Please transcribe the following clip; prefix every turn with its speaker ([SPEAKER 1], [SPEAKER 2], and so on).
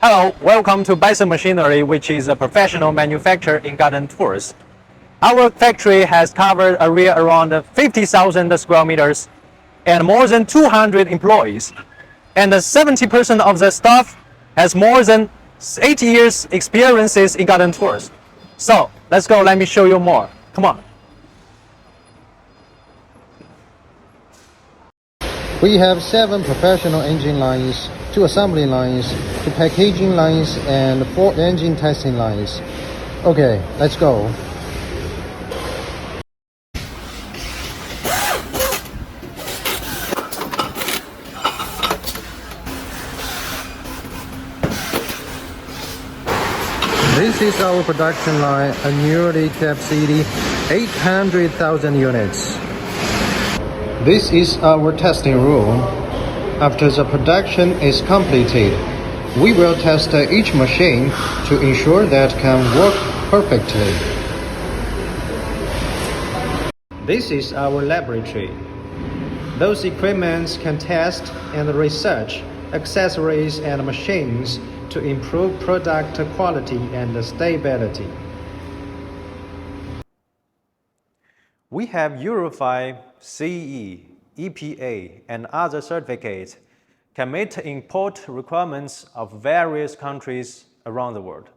[SPEAKER 1] Hello, welcome to Bison Machinery, which is a professional manufacturer in garden tools. Our factory has covered area around 50,000 square meters and more than 200 employees. And 70% of the staff has more than 80 years experiences in garden tools. So let's go, let me show you more. Come on.
[SPEAKER 2] We have 7 professional engine lines, 2 assembly lines, 2 packaging lines, and 4 engine testing lines. Okay, let's go. This is our production line, a newly capacity 800,000 units. This is our testing room. After the production is completed, we will test each machine to ensure that it can work perfectly. This is our laboratory. Those equipments can test and research accessories and machines to improve product quality and stability.
[SPEAKER 1] We have Euro 5, CE, EPA, and other certificates can meet import requirements of various countries around the world.